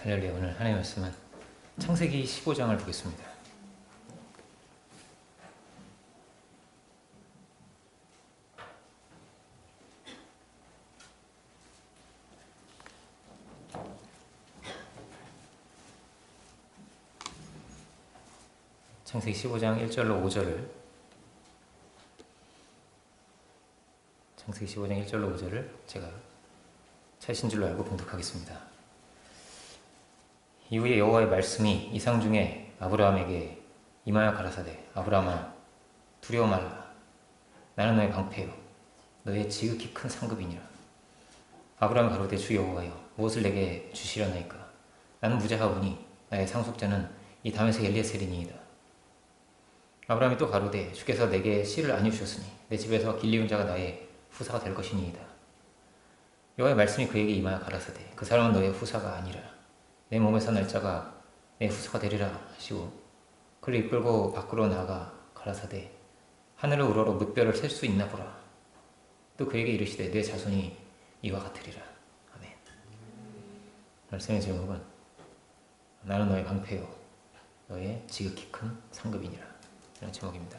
할렐루야. 오늘 하나님의 말씀은 창세기 15장을 보겠습니다. 창세기 15장 1절로 5절을 창세기 15장 1절로 5절을 제가 찾으신 줄로 알고 봉독하겠습니다. 이후에 여호와의 말씀이 이상 중에 아브라함에게 임하여 가라사대 아브라함아 두려워 말라. 나는 너의 방패요 너의 지극히 큰 상급이니라. 아브라함이 가로되 주 여호와여 무엇을 내게 주시려나이까. 나는 무자하오니 나의 상속자는 이 다메섹 엘리에셀이니이다. 아브라함이 또 가로되 주께서 내게 씨를 안 주셨으니 내 집에서 길리운 자가 나의 후사가 될 것이니이다. 여호와의 말씀이 그에게 임하여 가라사대 그 사람은 너의 후사가 아니라 내 몸에서 날 자가 내 후사가 되리라 하시고 그를 이끌고 밖으로 나가 가라사대 하늘을 우러러 뭇별을 셀 수 있나 보라. 또 그에게 이르시되 내 자손이 이와 같으리라. 아멘. 말씀의 제목은 나는 너의 방패요 너의 지극히 큰 상급이니라 이런 제목입니다.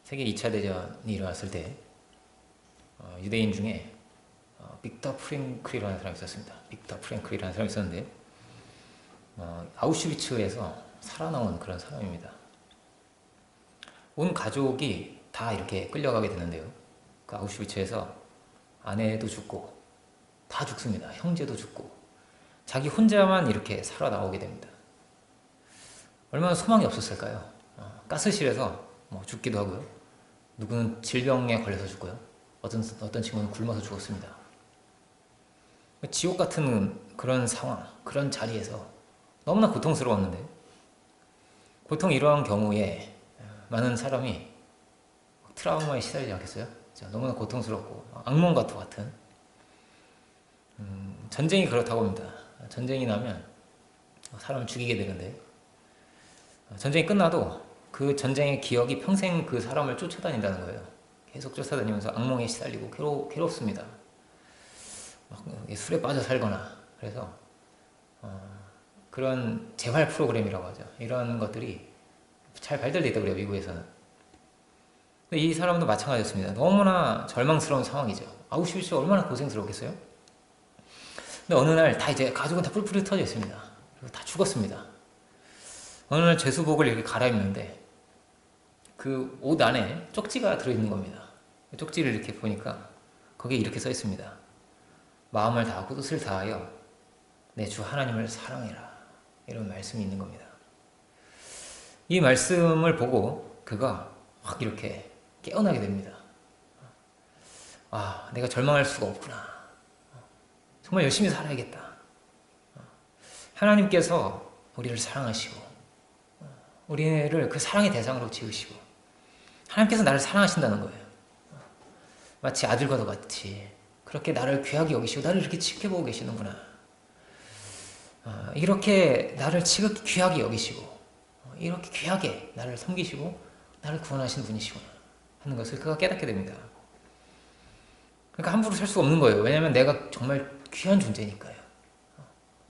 세계 2차 대전이 일어났을 때 유대인 중에 빅터 프랭클이라는 사람이 있었습니다. 빅터 프랭클이라는 사람이 있었는데 아우슈비츠에서 살아나온 그런 사람입니다. 온 가족이 다 이렇게 끌려가게 되는데요. 그 아우슈비츠에서 아내도 죽고 다 죽습니다. 형제도 죽고 자기 혼자만 이렇게 살아나오게 됩니다. 얼마나 소망이 없었을까요? 가스실에서 죽기도 하고요. 누구는 질병에 걸려서 죽고요. 어떤 친구는 굶어서 죽었습니다. 지옥 같은 그런 상황, 그런 자리에서 너무나 고통스러웠는데 보통 이러한 경우에 많은 사람이 트라우마에 시달리지 않겠어요? 너무나 고통스럽고 악몽과 같은 전쟁이 그렇다고 합니다. 전쟁이 나면 사람을 죽이게 되는데 전쟁이 끝나도 그 전쟁의 기억이 평생 그 사람을 쫓아다닌다는 거예요. 계속 쫓아다니면서 악몽에 시달리고 괴롭습니다. 술에 빠져 살거나 그래서 그런 재활 프로그램이라고 하죠. 이런 것들이 잘 발달되어 있다고 그래요. 미국에서는. 근데 이 사람도 마찬가지였습니다. 너무나 절망스러운 상황이죠. 아우슈비츠가 얼마나 고생스러웠겠어요? 근데 어느 날 다 이제 가족은 다 뿔뿔이 터져 있습니다. 그리고 다 죽었습니다. 어느 날 죄수복을 이렇게 갈아입는데 그 옷 안에 쪽지가 들어있는 겁니다. 쪽지를 이렇게 보니까 거기에 이렇게 써 있습니다. 마음을 다하고 뜻을 다하여 내 주 하나님을 사랑해라. 이런 말씀이 있는 겁니다. 이 말씀을 보고 그가 확 이렇게 깨어나게 됩니다. 아, 내가 절망할 수가 없구나. 정말 열심히 살아야겠다. 하나님께서 우리를 사랑하시고 우리를 그 사랑의 대상으로 지으시고 하나님께서 나를 사랑하신다는 거예요. 마치 아들과도 같이 그렇게 나를 귀하게 여기시고 나를 이렇게 지켜보고 계시는구나. 이렇게 나를 지극히 귀하게 여기시고 이렇게 귀하게 나를 섬기시고 나를 구원하신 분이시구나 하는 것을 그가 깨닫게 됩니다. 그러니까 함부로 살 수가 없는 거예요. 왜냐하면 내가 정말 귀한 존재니까요.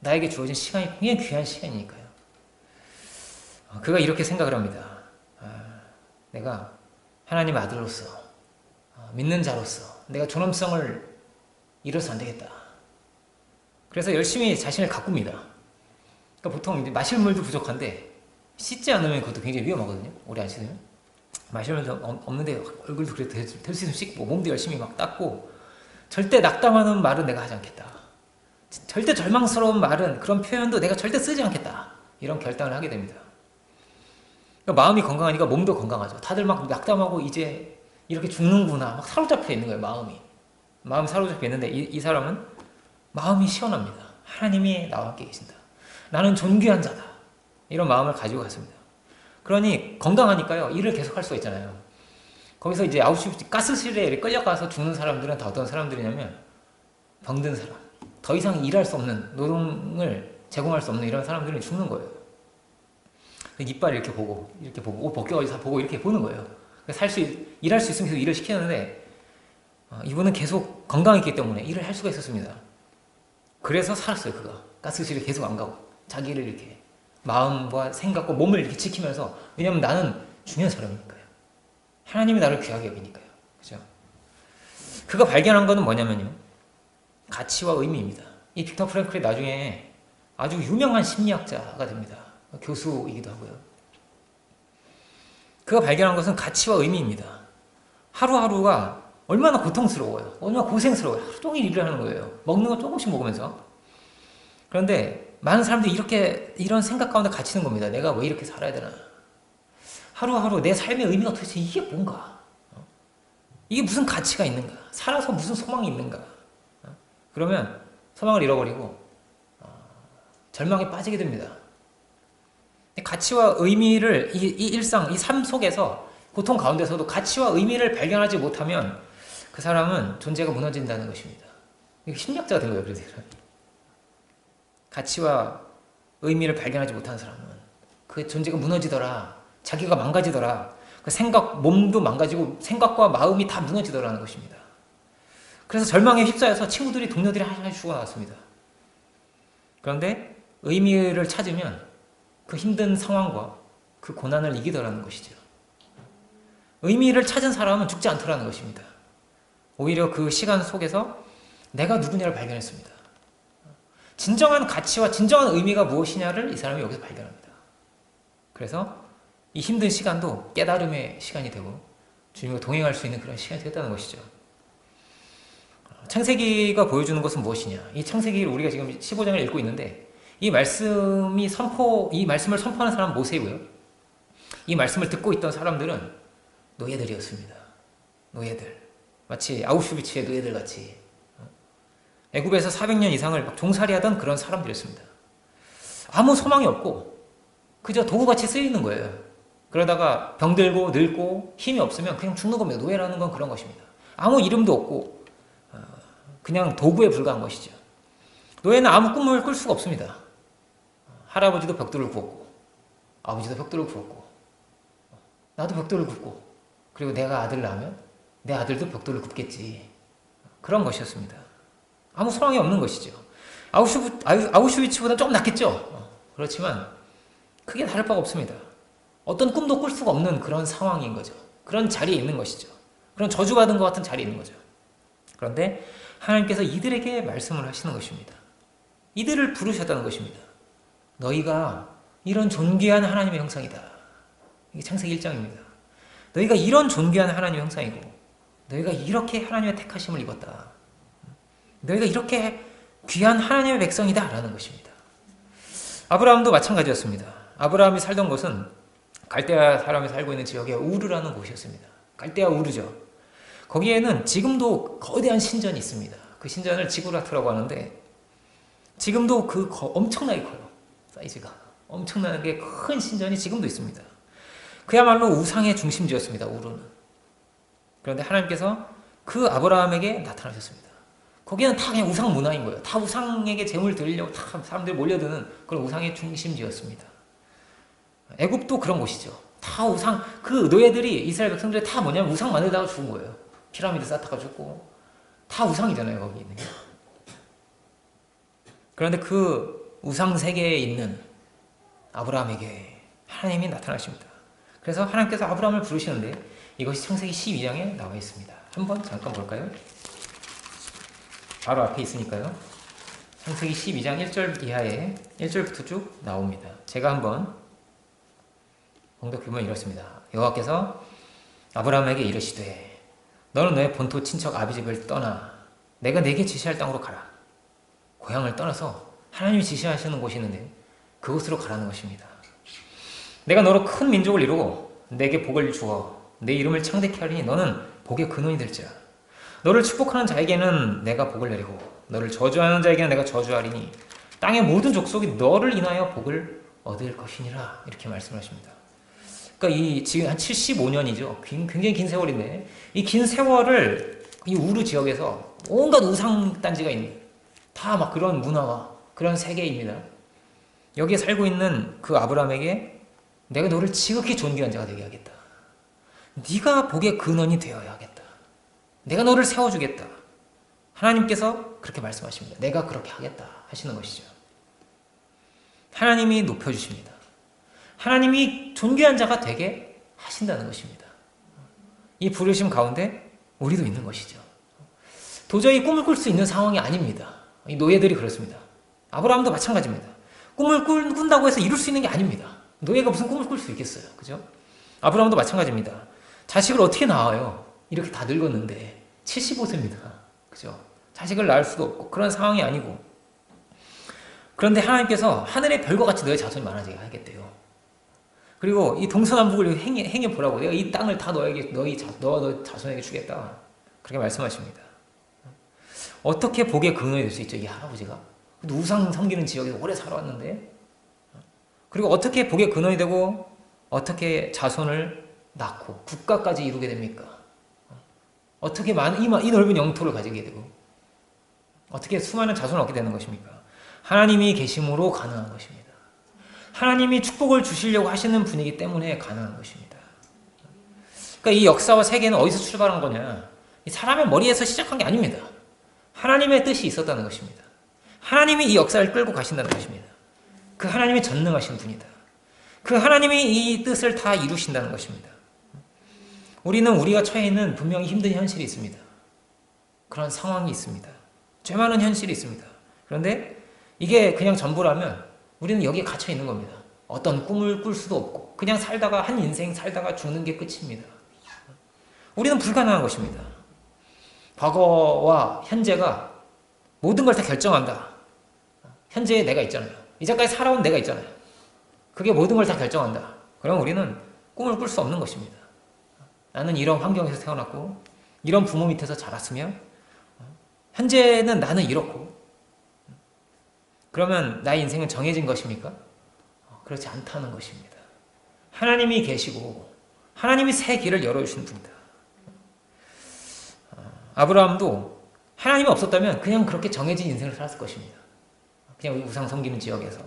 나에게 주어진 시간이 굉장히 귀한 시간이니까요. 그가 이렇게 생각을 합니다. 내가 하나님의 아들로서 믿는 자로서 내가 존엄성을 잃어서 안 되겠다. 그래서 열심히 자신을 가꿉니다. 그러니까 보통 이제 마실 물도 부족한데 씻지 않으면 그것도 굉장히 위험하거든요. 오래 안 씻으면. 마실 물도 없는데 얼굴도 그래도 될 수 있으면 씻고 몸도 열심히 막 닦고 절대 낙담하는 말은 내가 하지 않겠다. 절대 절망스러운 말은 그런 표현도 내가 절대 쓰지 않겠다. 이런 결단을 하게 됩니다. 그러니까 마음이 건강하니까 몸도 건강하죠. 다들 막 낙담하고 이제 이렇게 죽는구나 막 사로잡혀 있는 거예요. 마음이 사로잡혀 있는데 이 사람은 마음이 시원합니다. 하나님이 나와 함께 계신다. 나는 존귀한 자다. 이런 마음을 가지고 갔습니다. 그러니 건강하니까요. 일을 계속 할 수가 있잖아요. 거기서 이제 아우슈비츠 가스실에 끌려가서 죽는 사람들은 다 어떤 사람들이냐면 병든 사람. 더 이상 일할 수 없는 노동을 제공할 수 없는 이런 사람들이 죽는 거예요. 이빨 이렇게 보고 옷 벗겨가지고 다 보고 이렇게 보는 거예요. 일할 수 있으면 계속 일을 시키는데 이분은 계속 건강했기 때문에 일을 할 수가 있었습니다. 그래서 살았어요. 그가 가스실에 계속 안 가고 자기를 이렇게 마음과 생각과 몸을 이렇게 지키면서, 왜냐하면 나는 중요한 사람이니까요. 하나님이 나를 귀하게 여기니까요. 그죠? 그가 발견한 것은 뭐냐면요, 가치와 의미입니다. 이 빅터 프랭클이 나중에 아주 유명한 심리학자가 됩니다. 교수이기도 하고요. 그가 발견한 것은 가치와 의미입니다. 하루하루가 얼마나 고통스러워요. 얼마나 고생스러워요. 하루 종일 일을 하는 거예요. 먹는 거 조금씩 먹으면서. 그런데 많은 사람들이 이런 생각 가운데 갇히는 겁니다. 내가 왜 이렇게 살아야 되나. 하루하루 내 삶의 의미가 도대체 이게 뭔가. 이게 무슨 가치가 있는가. 살아서 무슨 소망이 있는가. 그러면 소망을 잃어버리고 절망에 빠지게 됩니다. 가치와 의미를 이 일상, 이 삶 속에서 고통 가운데서도 가치와 의미를 발견하지 못하면 그 사람은 존재가 무너진다는 것입니다. 이게 심리학자가 된 거예요. 그래서 가치와 의미를 발견하지 못하는 사람은 그 존재가 무너지더라. 자기가 망가지더라. 그 생각, 몸도 망가지고 생각과 마음이 다 무너지더라는 것입니다. 그래서 절망에 휩싸여서 친구들이, 동료들이 하나씩 죽어나왔습니다. 그런데 의미를 찾으면 그 힘든 상황과 그 고난을 이기더라는 것이죠. 의미를 찾은 사람은 죽지 않더라는 것입니다. 오히려 그 시간 속에서 내가 누구냐를 발견했습니다. 진정한 가치와 진정한 의미가 무엇이냐를 이 사람이 여기서 발견합니다. 그래서 이 힘든 시간도 깨달음의 시간이 되고 주님과 동행할 수 있는 그런 시간이 됐다는 것이죠. 창세기가 보여주는 것은 무엇이냐? 이 창세기를 우리가 지금 15장을 읽고 있는데 이 말씀을 선포하는 사람은 모세고요. 이 말씀을 듣고 있던 사람들은 노예들이었습니다. 노예들. 마치 아우슈비츠의 노예들 같이 애굽에서 400년 이상을 막 종살이하던 그런 사람들이었습니다. 아무 소망이 없고 그저 도구같이 쓰이는 거예요. 그러다가 병들고 늙고 힘이 없으면 그냥 죽는 겁니다. 노예라는 건 그런 것입니다. 아무 이름도 없고 그냥 도구에 불과한 것이죠. 노예는 아무 꿈을 꿀 수가 없습니다. 할아버지도 벽돌을 구웠고 아버지도 벽돌을 구웠고 나도 벽돌을 굽고 그리고 내가 아들을 낳으면 내 아들도 벽돌을 굽겠지. 그런 것이었습니다. 아무 소망이 없는 것이죠. 아우슈비츠보다 조금 낫겠죠. 그렇지만 크게 다를 바가 없습니다. 어떤 꿈도 꿀 수가 없는 그런 상황인 거죠. 그런 자리에 있는 것이죠. 그런 저주받은 것 같은 자리에 있는 거죠. 그런데 하나님께서 이들에게 말씀을 하시는 것입니다. 이들을 부르셨다는 것입니다. 너희가 이런 존귀한 하나님의 형상이다. 이게 창세기 1장입니다. 너희가 이런 존귀한 하나님의 형상이고 너희가 이렇게 하나님의 택하심을 입었다. 너희가 이렇게 귀한 하나님의 백성이다 라는 것입니다. 아브라함도 마찬가지였습니다. 아브라함이 살던 곳은 갈대아 사람이 살고 있는 지역의 우르라는 곳이었습니다. 갈대아 우르죠. 거기에는 지금도 거대한 신전이 있습니다. 그 신전을 지구라트라고 하는데 지금도 엄청나게 커요. 사이즈가 엄청나게 큰 신전이 지금도 있습니다. 그야말로 우상의 중심지였습니다. 우르는. 그런데 하나님께서 그 아브라함에게 나타나셨습니다. 거기는 다 그냥 우상 문화인 거예요. 다 우상에게 제물 드리려고 다 사람들이 몰려드는 그런 우상의 중심지였습니다. 애굽도 그런 곳이죠. 다 우상, 그 노예들이 이스라엘 백성들이 다 뭐냐면 우상 만들다가 죽은 거예요. 피라미드 쌓다가 죽고 다 우상이잖아요. 거기 있는 게. 그런데 그 우상 세계에 있는 아브라함에게 하나님이 나타나십니다. 그래서 하나님께서 아브라함을 부르시는데 이것이 창세기 12장에 나와 있습니다. 한번 잠깐 볼까요? 바로 앞에 있으니까요. 창세기 12장 1절 이하에 1절부터 쭉 나옵니다. 제가 한번 봉독해보면 이렇습니다. 여호와께서 아브라함에게 이르시되 너는 너의 본토 친척 아비 집을 떠나 내가 네게 지시할 땅으로 가라. 고향을 떠나서 하나님이 지시하시는 곳이 있는데 그곳으로 가라는 것입니다. 내가 너로 큰 민족을 이루고 내게 복을 주어 내 이름을 창대케 하리니 너는 복의 근원이 될지라. 너를 축복하는 자에게는 내가 복을 내리고 너를 저주하는 자에게는 내가 저주하리니 땅의 모든 족속이 너를 인하여 복을 얻을 것이니라. 이렇게 말씀하십니다. 그러니까 이 지금 한 75년이죠. 굉장히 긴 세월인데 이 긴 세월을 이 우르 지역에서 온갖 우상 단지가 있는 다 막 그런 문화와 그런 세계입니다. 여기에 살고 있는 그 아브라함에게 내가 너를 지극히 존귀한 자가 되게 하겠다. 네가 복의 근원이 되어야 하겠다. 내가 너를 세워주겠다. 하나님께서 그렇게 말씀하십니다. 내가 그렇게 하겠다 하시는 것이죠. 하나님이 높여주십니다. 하나님이 존귀한 자가 되게 하신다는 것입니다. 이 부르심 가운데 우리도 있는 것이죠. 도저히 꿈을 꿀 수 있는 상황이 아닙니다. 이 노예들이 그렇습니다. 아브라함도 마찬가지입니다. 꿈을 꾼다고 해서 이룰 수 있는 게 아닙니다. 노예가 무슨 꿈을 꿀 수 있겠어요. 그죠? 아브라함도 마찬가지입니다. 자식을 어떻게 낳아요? 이렇게 다 늙었는데 75세입니다. 그죠? 자식을 낳을 수도 없고 그런 상황이 아니고, 그런데 하나님께서 하늘의 별과 같이 너의 자손이 많아지게 하겠대요. 그리고 이 동서남북을 행해 보라고, 내가 이 땅을 다 너에게 너희 자손에게 주겠다 그렇게 말씀하십니다. 어떻게 복의 근원이 될 수 있죠? 이 할아버지가 우상 섬기는 지역에서 오래 살아왔는데, 그리고 어떻게 복의 근원이 되고 어떻게 자손을 낳고 국가까지 이루게 됩니까? 어떻게 이 넓은 영토를 가지게 되고 어떻게 수많은 자손을 얻게 되는 것입니까? 하나님이 계심으로 가능한 것입니다. 하나님이 축복을 주시려고 하시는 분이기 때문에 가능한 것입니다. 그러니까 이 역사와 세계는 어디서 출발한 거냐? 이 사람의 머리에서 시작한 게 아닙니다. 하나님의 뜻이 있었다는 것입니다. 하나님이 이 역사를 끌고 가신다는 것입니다. 그 하나님이 전능하신 분이다. 그 하나님이 이 뜻을 다 이루신다는 것입니다. 우리는 우리가 처해 있는 분명히 힘든 현실이 있습니다. 그런 상황이 있습니다. 죄 많은 현실이 있습니다. 그런데 이게 그냥 전부라면 우리는 여기에 갇혀 있는 겁니다. 어떤 꿈을 꿀 수도 없고 그냥 살다가 한 인생 살다가 죽는 게 끝입니다. 우리는 불가능한 것입니다. 과거와 현재가 모든 걸 다 결정한다. 현재의 내가 있잖아요. 이제까지 살아온 내가 있잖아요. 그게 모든 걸 다 결정한다. 그럼 우리는 꿈을 꿀 수 없는 것입니다. 나는 이런 환경에서 태어났고 이런 부모 밑에서 자랐으며 현재는 나는 이렇고, 그러면 나의 인생은 정해진 것입니까? 그렇지 않다는 것입니다. 하나님이 계시고 하나님이 새 길을 열어주시는 분이다. 아브라함도 하나님이 없었다면 그냥 그렇게 정해진 인생을 살았을 것입니다. 그냥 우상 섬기는 지역에서.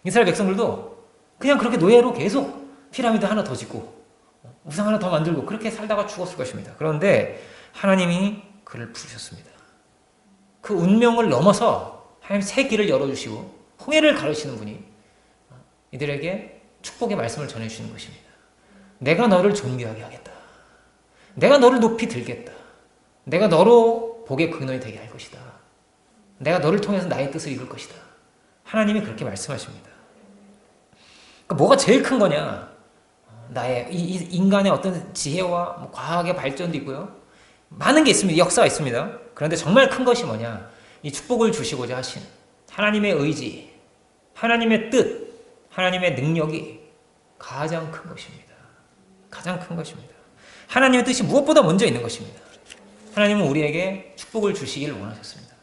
이스라엘 백성들도 그냥 그렇게 노예로 계속 피라미드 하나 더 짓고 우상 하나 더 만들고 그렇게 살다가 죽었을 것입니다. 그런데 하나님이 그를 부르셨습니다. 그 운명을 넘어서 하나님 새 길을 열어주시고 홍해를 가르치는 분이 이들에게 축복의 말씀을 전해주시는 것입니다. 내가 너를 존귀하게 하겠다. 내가 너를 높이 들겠다. 내가 너로 복의 근원이 되게 할 것이다. 내가 너를 통해서 나의 뜻을 이룰 것이다. 하나님이 그렇게 말씀하십니다. 그러니까 뭐가 제일 큰 거냐? 나의 이 인간의 어떤 지혜와 뭐 과학의 발전도 있고요. 많은 게 있습니다. 역사가 있습니다. 그런데 정말 큰 것이 뭐냐? 이 축복을 주시고자 하신 하나님의 의지, 하나님의 뜻, 하나님의 능력이 가장 큰 것입니다. 가장 큰 것입니다. 하나님의 뜻이 무엇보다 먼저 있는 것입니다. 하나님은 우리에게 축복을 주시기를 원하셨습니다.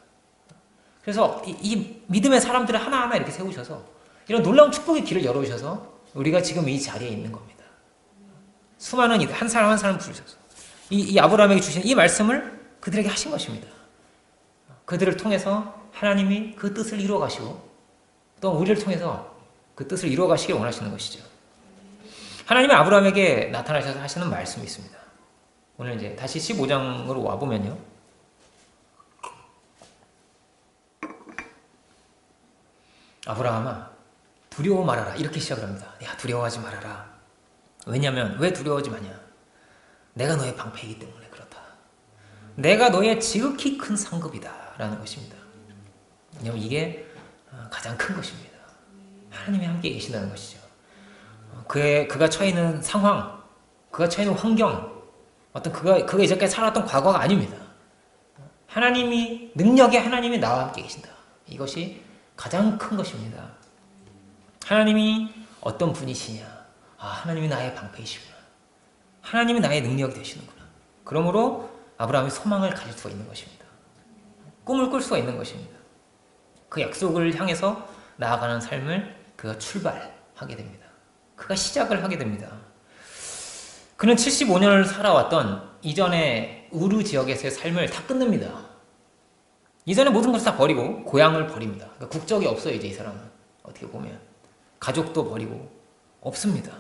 그래서 이 믿음의 사람들을 하나하나 이렇게 세우셔서 이런 놀라운 축복의 길을 열어주셔서 우리가 지금 이 자리에 있는 겁니다. 수많은 이들, 한 사람 한 사람 부르셔서 이 아브라함에게 주신 이 말씀을 그들에게 하신 것입니다. 그들을 통해서 하나님이 그 뜻을 이루어 가시고 또 우리를 통해서 그 뜻을 이루어 가시길 원하시는 것이죠. 하나님이 아브라함에게 나타나셔서 하시는 말씀이 있습니다. 오늘 이제 다시 15장으로 와보면요. 아브라함아, 두려워 말아라. 이렇게 시작을 합니다. 야, 두려워하지 말아라. 왜냐하면 왜 두려워하지 마냐? 내가 너의 방패이기 때문에 그렇다. 내가 너의 지극히 큰 상급이다 라는 것입니다. 왜냐하면 이게 가장 큰 것입니다. 하나님이 함께 계신다는 것이죠. 그가 처해 있는 상황, 그가 처해 있는 환경, 어떤 그가 이제까지 살았던 과거가 아닙니다. 하나님이, 능력의 하나님이 나와 함께 계신다. 이것이 가장 큰 것입니다. 하나님이 어떤 분이시냐? 하나님이 나의 방패이시구나. 하나님이 나의 능력이 되시는구나. 그러므로 아브라함이 소망을 가질 수가 있는 것입니다. 꿈을 꿀 수가 있는 것입니다. 그 약속을 향해서 나아가는 삶을 그가 출발하게 됩니다. 그가 시작을 하게 됩니다. 그는 75년을 살아왔던 이전의 우르 지역에서의 삶을 다 끝냅니다. 이전에 모든 것을 다 버리고 고향을 버립니다. 그러니까 국적이 없어요. 이제 이 사람은 어떻게 보면 가족도 버리고 없습니다.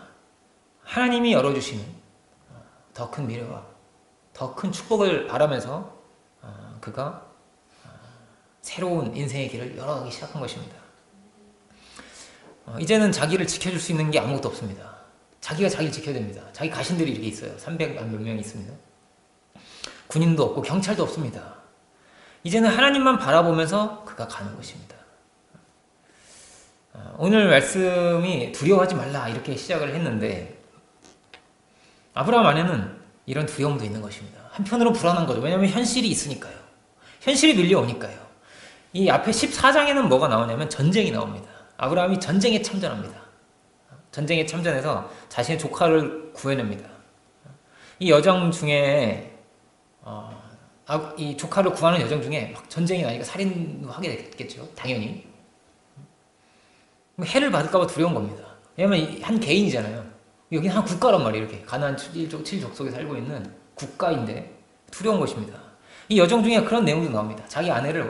하나님이 열어주시는 더 큰 미래와 더 큰 축복을 바라면서 그가 새로운 인생의 길을 열어가기 시작한 것입니다. 이제는 자기를 지켜줄 수 있는 게 아무것도 없습니다. 자기가 자기를 지켜야 됩니다. 자기 가신들이 이렇게 있어요. 300만 몇 명이 있습니다. 군인도 없고 경찰도 없습니다. 이제는 하나님만 바라보면서 그가 가는 것입니다. 오늘 말씀이 두려워하지 말라 이렇게 시작을 했는데 아브라함 안에는 이런 두려움도 있는 것입니다. 한편으로 불안한 거죠. 왜냐하면 현실이 있으니까요. 현실이 밀려오니까요. 이 앞에 14장에는 뭐가 나오냐면 전쟁이 나옵니다. 아브라함이 전쟁에 참전합니다. 전쟁에 참전해서 자신의 조카를 구해냅니다. 이 여정 중에 이 조카를 구하는 여정 중에 막 전쟁이 나니까 살인도 하게 됐겠죠. 당연히. 해를 받을까 봐 두려운 겁니다. 왜냐면 한 개인이잖아요. 여기는 한 국가란 말이에요. 이렇게 가나안 7족속에 살고 있는 국가인데 두려운 것입니다. 이 여정 중에 그런 내용도 나옵니다. 자기 아내를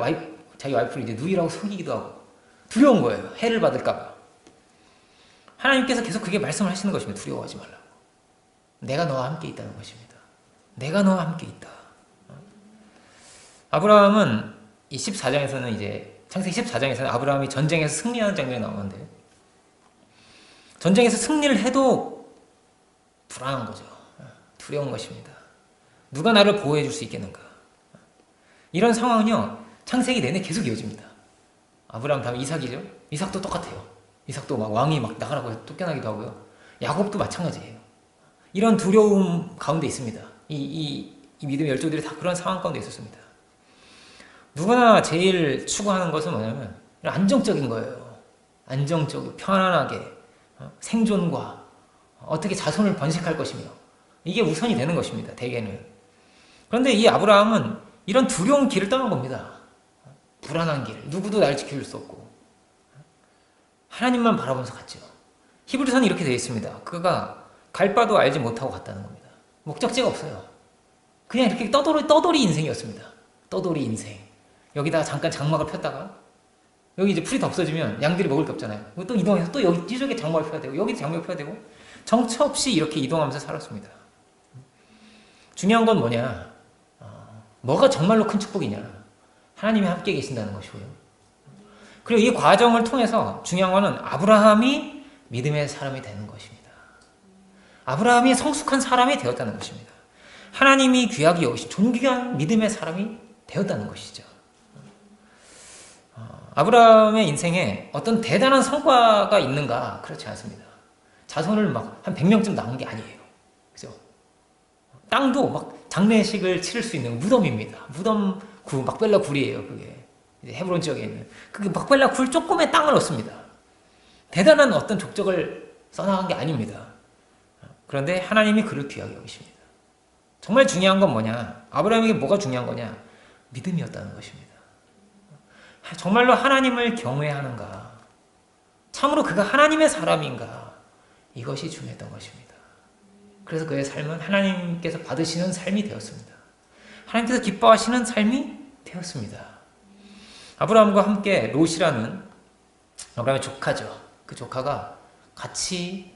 자기 와이프를 이제 누이라고 속이기도 하고 두려운 거예요. 해를 받을까 봐. 하나님께서 계속 그게 말씀을 하시는 것입니다. 두려워하지 말라고. 내가 너와 함께 있다는 것입니다. 내가 너와 함께 있다. 아브라함은 이 14장에서는 이제 창세기 14장에서는 아브라함이 전쟁에서 승리하는 장면이 나오는데 전쟁에서 승리를 해도 불안한 거죠. 두려운 것입니다. 누가 나를 보호해 줄 수 있겠는가. 이런 상황은요. 창세기 내내 계속 이어집니다. 아브라함 다음에 이삭이죠. 이삭도 똑같아요. 이삭도 막 왕이 막 나가라고 쫓겨나기도 하고요. 야곱도 마찬가지예요. 이런 두려움 가운데 있습니다. 이 믿음의 열조들이 다 그런 상황 가운데 있었습니다. 누구나 제일 추구하는 것은 뭐냐면 안정적인 거예요. 안정적이고 편안하게 생존과 어떻게 자손을 번식할 것이며 이게 우선이 되는 것입니다. 대개는. 그런데 이 아브라함은 이런 두려운 길을 떠난 겁니다. 불안한 길, 누구도 날 지켜줄 수 없고 하나님만 바라보면서 갔죠. 히브리서는 이렇게 되어 있습니다. 그가 갈 바도 알지 못하고 갔다는 겁니다. 목적지가 없어요. 그냥 이렇게 떠돌이 인생이었습니다. 떠돌이 인생. 여기다가 잠깐 장막을 폈다가 여기 이제 풀이 다 없어지면 양들이 먹을 게 없잖아요. 또 이동해서 또 여기 뒤쪽에 장막을 펴야 되고 여기 장막을 펴야 되고 정처 없이 이렇게 이동하면서 살았습니다. 중요한 건 뭐냐? 뭐가 정말로 큰 축복이냐? 하나님이 함께 계신다는 것이고요. 그리고 이 과정을 통해서 중요한 거는 아브라함이 믿음의 사람이 되는 것입니다. 아브라함이 성숙한 사람이 되었다는 것입니다. 하나님이 귀하게 여기신 존귀한 믿음의 사람이 되었다는 것이죠. 아브라함의 인생에 어떤 대단한 성과가 있는가? 그렇지 않습니다. 자손을 막 한 100명쯤 낳은 게 아니에요. 그죠? 땅도 막 장례식을 치를 수 있는 무덤입니다. 무덤 구, 막벨라 굴이에요. 그게 헤브론 지역에 있는 그 막벨라 굴 조금의 땅을 얻습니다. 대단한 어떤 족적을 써나간 게 아닙니다. 그런데 하나님이 그를 귀하게 여기십니다. 정말 중요한 건 뭐냐? 아브라함에게 뭐가 중요한 거냐? 믿음이었다는 것입니다. 정말로 하나님을 경외하는가? 참으로 그가 하나님의 사람인가? 이것이 중요했던 것입니다. 그래서 그의 삶은 하나님께서 받으시는 삶이 되었습니다. 하나님께서 기뻐하시는 삶이 되었습니다. 아브라함과 함께 롯이라는 아브라함의 조카죠. 그 조카가 같이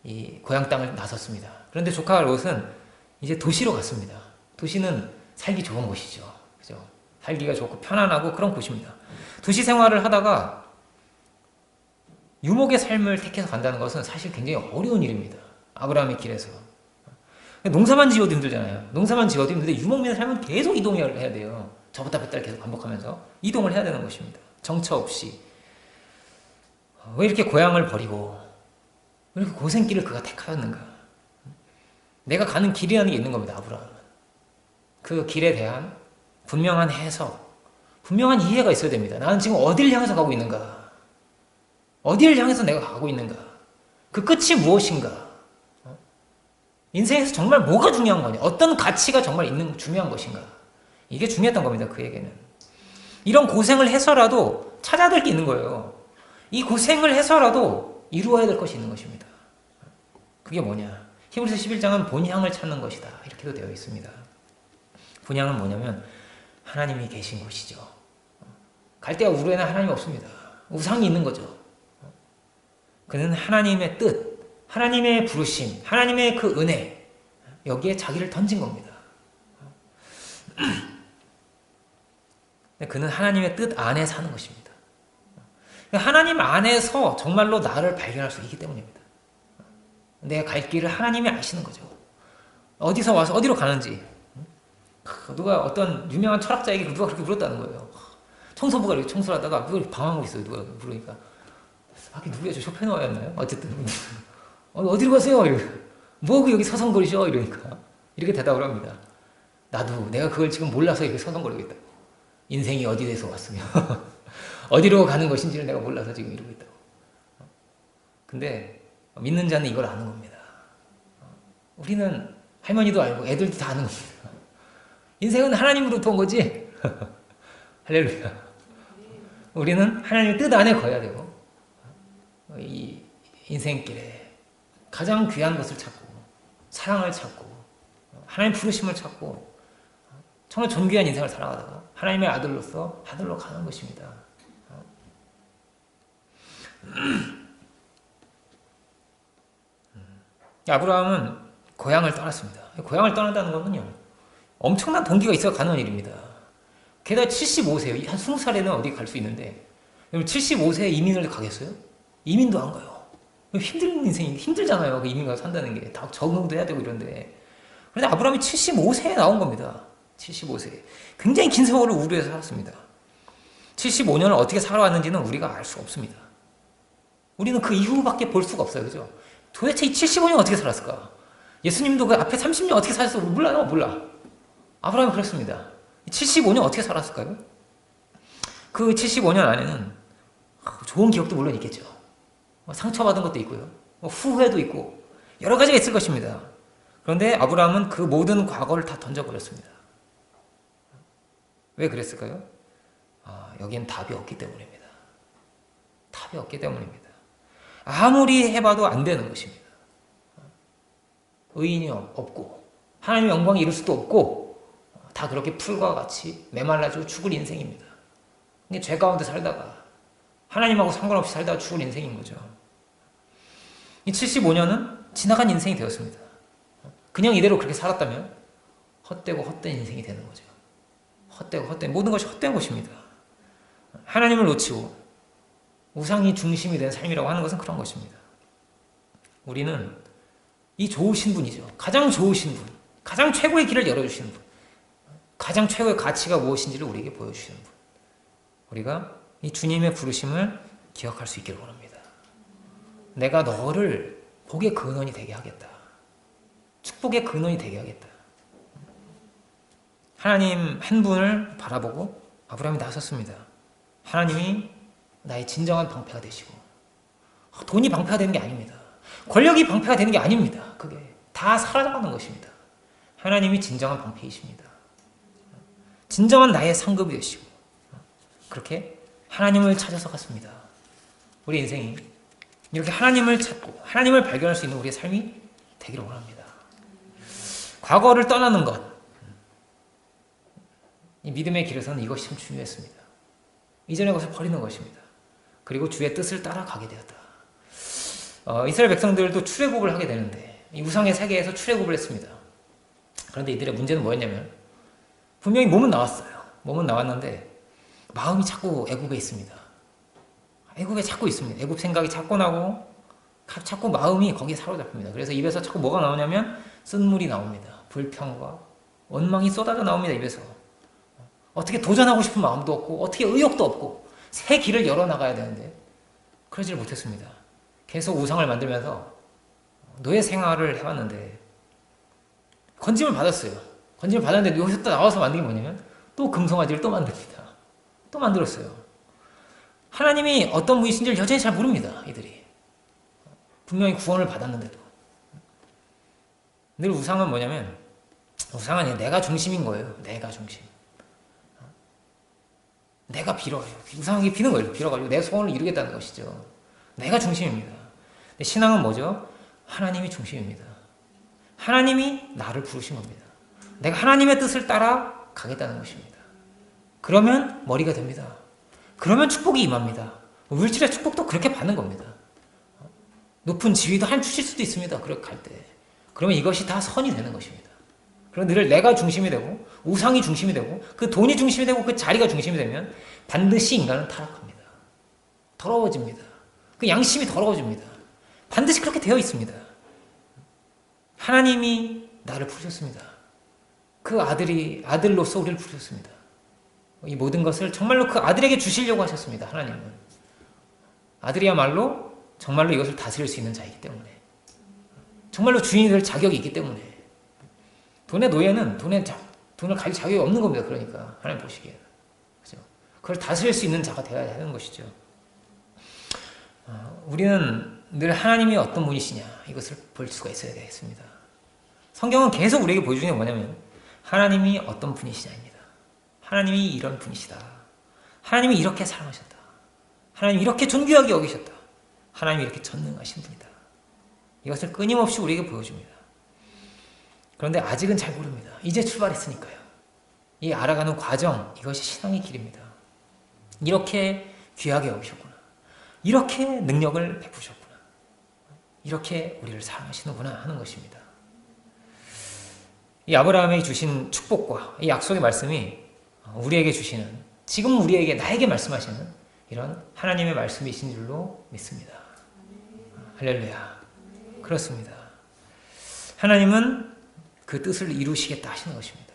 이 고향 땅을 나섰습니다. 그런데 조카 롯은 이제 도시로 갔습니다. 도시는 살기 좋은 곳이죠. 그죠? 살기가 좋고 편안하고 그런 곳입니다. 도시 생활을 하다가 유목의 삶을 택해서 간다는 것은 사실 굉장히 어려운 일입니다. 아브라함의 길에서. 농사만 지어도 힘들잖아요. 농사만 지어도 힘든데 유목민의 삶은 계속 이동을 해야 돼요. 저부터 뱃달 계속 반복하면서 이동을 해야 되는 것입니다. 정처 없이. 왜 이렇게 고향을 버리고 왜 이렇게 고생길을 그가 택하였는가? 내가 가는 길이라는 게 있는 겁니다. 아브라함은. 그 길에 대한 분명한 해석, 분명한 이해가 있어야 됩니다. 나는 지금 어디를 향해서 가고 있는가? 어디를 향해서 내가 가고 있는가? 그 끝이 무엇인가? 인생에서 정말 뭐가 중요한 거냐? 어떤 가치가 정말 중요한 것인가? 이게 중요했던 겁니다. 그에게는. 이런 고생을 해서라도 찾아야 될 게 있는 거예요. 이 고생을 해서라도 이루어야 될 것이 있는 것입니다. 그게 뭐냐? 히브리서 11장은 본향을 찾는 것이다. 이렇게도 되어 있습니다. 본향은 뭐냐면 하나님이 계신 곳이죠. 갈대와 우르에는 하나님이 없습니다. 우상이 있는 거죠. 그는 하나님의 뜻, 하나님의 부르심, 하나님의 그 은혜 여기에 자기를 던진 겁니다. 그는 하나님의 뜻 안에 사는 것입니다. 하나님 안에서 정말로 나를 발견할 수 있기 때문입니다. 내가 갈 길을 하나님이 아시는 거죠. 어디서 와서 어디로 가는지. 누가 어떤 유명한 철학자에게 누가 그렇게 물었다는 거예요. 청소부가 이렇게 청소를 하다가 누가 방황하고 있어요. 누가 물으니까. 그게 누구야? 저 쇼펜하우어였나요? 어쨌든. 어디로 가세요? 뭐 여기 서성거리셔? 이러니까. 이렇게 대답을 합니다. 나도 내가 그걸 지금 몰라서 이렇게 서성거리고 있다. 인생이 어디에서 왔으며 어디로 가는 것인지를 내가 몰라서 지금 이러고 있다고. 근데 믿는 자는 이걸 아는 겁니다. 우리는 할머니도 알고 애들도 다 아는 겁니다. 인생은 하나님으로부터 온 거지. 할렐루야. 우리는 하나님의 뜻 안에 거해야 되고 이 인생길에 가장 귀한 것을 찾고 사랑을 찾고 하나님 부르심을 찾고 정말 존귀한 인생을 살아가다가 하나님의 아들로서 하늘로 가는 것입니다. 아브라함은 고향을 떠났습니다. 고향을 떠난다는 것은요 엄청난 동기가 있어야 가능한 일입니다. 게다가 75세, 한 20살에는 어디 갈 수 있는데 75세에 이민을 가겠어요? 이민도 안 가요. 힘든 인생이 힘들잖아요. 그 이민 가서 산다는 게 다 적응도 해야 되고 이런데. 그런데 아브라함이 75세에 나온 겁니다. 75세. 굉장히 긴 세월을 우르에서 살았습니다. 75년을 어떻게 살아왔는지는 우리가 알 수 없습니다. 우리는 그 이후밖에 볼 수가 없어요. 그죠? 도대체 이 75년 어떻게 살았을까? 예수님도 그 앞에 30년 어떻게 살았을까? 몰라요. 몰라. 아브라함이 그랬습니다. 75년 어떻게 살았을까요? 그 75년 안에는 좋은 기억도 물론 있겠죠. 상처받은 것도 있고요. 후회도 있고 여러 가지가 있을 것입니다. 그런데 아브라함은 그 모든 과거를 다 던져버렸습니다. 왜 그랬을까요? 여기엔 답이 없기 때문입니다. 답이 없기 때문입니다. 아무리 해봐도 안 되는 것입니다. 의인이 없고 하나님의 영광이 이룰 수도 없고 다 그렇게 풀과 같이 메말라지고 죽을 인생입니다. 죄 가운데 살다가 하나님하고 상관없이 살다가 죽을 인생인 거죠. 이 75년은 지나간 인생이 되었습니다. 그냥 이대로 그렇게 살았다면 헛되고 헛된 인생이 되는 거죠. 헛되고 헛된 모든 것이 헛된 것입니다. 하나님을 놓치고 우상이 중심이 된 삶이라고 하는 것은 그런 것입니다. 우리는 이 좋으신 분이죠. 가장 좋으신 분, 가장 최고의 길을 열어주시는 분, 가장 최고의 가치가 무엇인지를 우리에게 보여주시는 분. 우리가 이 주님의 부르심을 기억할 수 있기를 원합니다. 내가 너를 복의 근원이 되게 하겠다. 축복의 근원이 되게 하겠다. 하나님 한 분을 바라보고 아브라함이 나섰습니다. 하나님이 나의 진정한 방패가 되시고 돈이 방패가 되는 게 아닙니다. 권력이 방패가 되는 게 아닙니다. 그게 다 사라져가는 것입니다. 하나님이 진정한 방패이십니다. 진정한 나의 상급이 되시고 그렇게 하나님을 찾아서 갔습니다. 우리 인생이 이렇게 하나님을 찾고 하나님을 발견할 수 있는 우리의 삶이 되기를 원합니다. 과거를 떠나는 것, 이 믿음의 길에서는 이것이 참 중요했습니다. 이전의 것을 버리는 것입니다. 그리고 주의 뜻을 따라가게 되었다. 이스라엘 백성들도 출애굽을 하게 되는데 이 우상의 세계에서 출애굽을 했습니다. 그런데 이들의 문제는 뭐였냐면 분명히 몸은 나왔어요. 몸은 나왔는데 마음이 자꾸 애굽에 있습니다. 애굽에 자꾸 있습니다. 애굽 생각이 자꾸 나고 자꾸 마음이 거기에 사로잡힙니다. 그래서 입에서 자꾸 뭐가 나오냐면 쓴물이 나옵니다. 불평과 원망이 쏟아져 나옵니다. 입에서. 어떻게 도전하고 싶은 마음도 없고 어떻게 의욕도 없고 새 길을 열어나가야 되는데 그러지를 못했습니다. 계속 우상을 만들면서 노예 생활을 해왔는데 건짐을 받았어요. 건짐을 받았는데 여기서 또 나와서 만든 게 뭐냐면 또 금송아지를 또 만듭니다. 또 만들었어요. 하나님이 어떤 분이신지를 여전히 잘 모릅니다. 이들이. 분명히 구원을 받았는데도. 늘 우상은 뭐냐면 우상은 내가 중심인 거예요. 내가 중심. 내가 빌어요. 우상하게 비는 거예요. 빌어가지고 내 소원을 이루겠다는 것이죠. 내가 중심입니다. 근데 신앙은 뭐죠? 하나님이 중심입니다. 하나님이 나를 부르신 겁니다. 내가 하나님의 뜻을 따라 가겠다는 것입니다. 그러면 머리가 됩니다. 그러면 축복이 임합니다. 물질의 축복도 그렇게 받는 겁니다. 높은 지위도 한 주실 수도 있습니다. 그렇게 갈 때. 그러면 이것이 다 선이 되는 것입니다. 그리고 늘 내가 중심이 되고 우상이 중심이 되고 그 돈이 중심이 되고 그 자리가 중심이 되면 반드시 인간은 타락합니다. 더러워집니다. 그 양심이 더러워집니다. 반드시 그렇게 되어 있습니다. 하나님이 나를 부르셨습니다. 그 아들로서 우리를 부르셨습니다. 이 모든 것을 정말로 그 아들에게 주시려고 하셨습니다. 하나님은. 아들이야말로 정말로 이것을 다스릴 수 있는 자이기 때문에. 정말로 주인이 될 자격이 있기 때문에. 돈의 노예는 돈을 가질 자격이 없는 겁니다. 그러니까 하나님 보시기에는. 그죠? 그걸 다스릴 수 있는 자가 되어야 하는 것이죠. 우리는 늘 하나님이 어떤 분이시냐 이것을 볼 수가 있어야 되겠습니다. 성경은 계속 우리에게 보여주는 게 뭐냐면 하나님이 어떤 분이시냐입니다. 하나님이 이런 분이시다. 하나님이 이렇게 사랑하셨다. 하나님이 이렇게 존귀하게 여기셨다. 하나님이 이렇게 전능하신 분이다. 이것을 끊임없이 우리에게 보여줍니다. 그런데 아직은 잘 모릅니다. 이제 출발했으니까요. 이 알아가는 과정, 이것이 신앙의 길입니다. 이렇게 귀하게 여기셨구나. 이렇게 능력을 베푸셨구나. 이렇게 우리를 사랑하시는구나 하는 것입니다. 이 아브라함에게 주신 축복과 이 약속의 말씀이 우리에게 주시는, 지금 우리에게, 나에게 말씀하시는 이런 하나님의 말씀이신 줄로 믿습니다. 할렐루야. 그렇습니다. 하나님은 그 뜻을 이루시겠다 하시는 것입니다.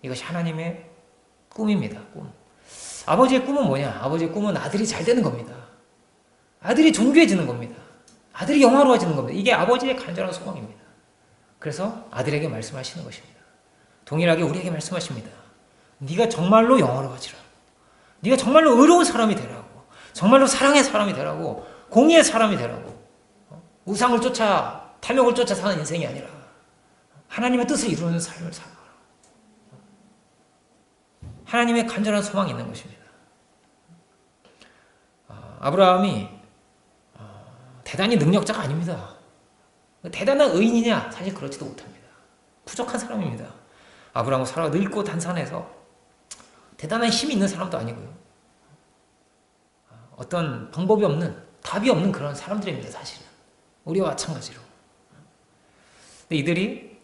이것이 하나님의 꿈입니다. 꿈. 아버지의 꿈은 뭐냐? 아버지의 꿈은 아들이 잘 되는 겁니다. 아들이 존귀해지는 겁니다. 아들이 영화로워지는 겁니다. 이게 아버지의 간절한 소망입니다. 그래서 아들에게 말씀하시는 것입니다. 동일하게 우리에게 말씀하십니다. 네가 정말로 영화로워지라. 네가 정말로 의로운 사람이 되라고. 정말로 사랑의 사람이 되라고. 공의의 사람이 되라고. 우상을 쫓아, 탐욕을 쫓아 사는 인생이 아니라 하나님의 뜻을 이루는 삶을 살아라. 하나님의 간절한 소망이 있는 것입니다. 아브라함이 대단히 능력자가 아닙니다. 대단한 의인이냐? 사실 그렇지도 못합니다. 부족한 사람입니다. 아브라함은 살아 늙고 단산해서 대단한 힘이 있는 사람도 아니고요. 어떤 방법이 없는, 답이 없는 그런 사람들입니다. 사실은. 우리와 마찬가지로. 근데 이들이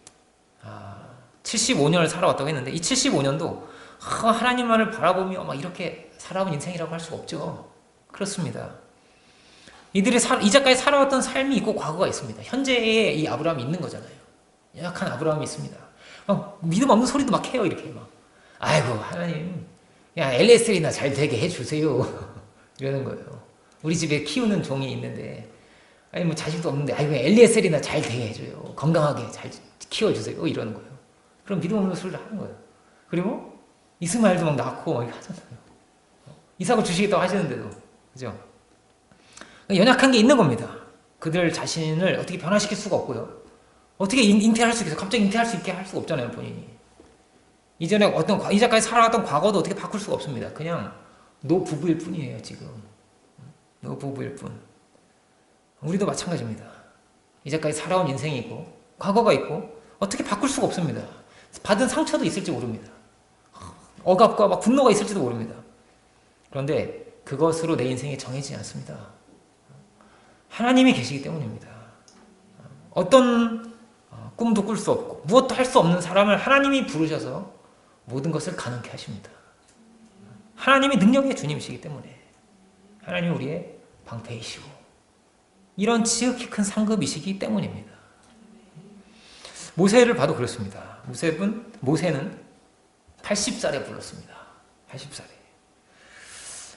75년을 살아왔다고 했는데 이 75년도 하나님만을 바라보며 막 이렇게 살아온 인생이라고 할 수가 없죠. 그렇습니다. 이들이 이제까지 살아왔던 삶이 있고 과거가 있습니다. 현재에 이 아브라함이 있는 거잖아요. 연약한 아브라함이 있습니다. 막 믿음 없는 소리도 막 해요. 이렇게 막. 아이고 하나님 그냥 LSL이나 잘 되게 해주세요. 이러는 거예요. 우리 집에 키우는 종이 있는데 아니 뭐 자식도 없는데 아이고 LSL이나 잘 되게 해줘요. 건강하게 잘 키워주세요. 이러는 거예요. 그럼 믿음 없는 소리를 하는 거예요. 그리고 이스마엘도 막 낳고 막 하잖아요. 이삭을 주시겠다고 하시는데도. 그죠? 연약한 게 있는 겁니다. 그들 자신을 어떻게 변화시킬 수가 없고요. 어떻게 잉태할 수 있겠어요? 갑자기 잉태할 수 있게 할 수가 없잖아요, 본인이. 이전에 이제까지 살아왔던 과거도 어떻게 바꿀 수가 없습니다. 그냥 노부부일 뿐이에요, 지금. 노부부일 뿐. 우리도 마찬가지입니다. 이제까지 살아온 인생이 있고, 과거가 있고, 어떻게 바꿀 수가 없습니다. 받은 상처도 있을지 모릅니다. 억압과 막 분노가 있을지도 모릅니다. 그런데 그것으로 내 인생이 정해지지 않습니다. 하나님이 계시기 때문입니다. 어떤 꿈도 꿀 수 없고 무엇도 할 수 없는 사람을 하나님이 부르셔서 모든 것을 가능케 하십니다. 하나님이 능력의 주님이시기 때문에 하나님이 우리의 방패이시고 이런 지극히 큰 상급이시기 때문입니다. 모세를 봐도 그렇습니다. 모세는 80살에 불렀습니다. 80살에.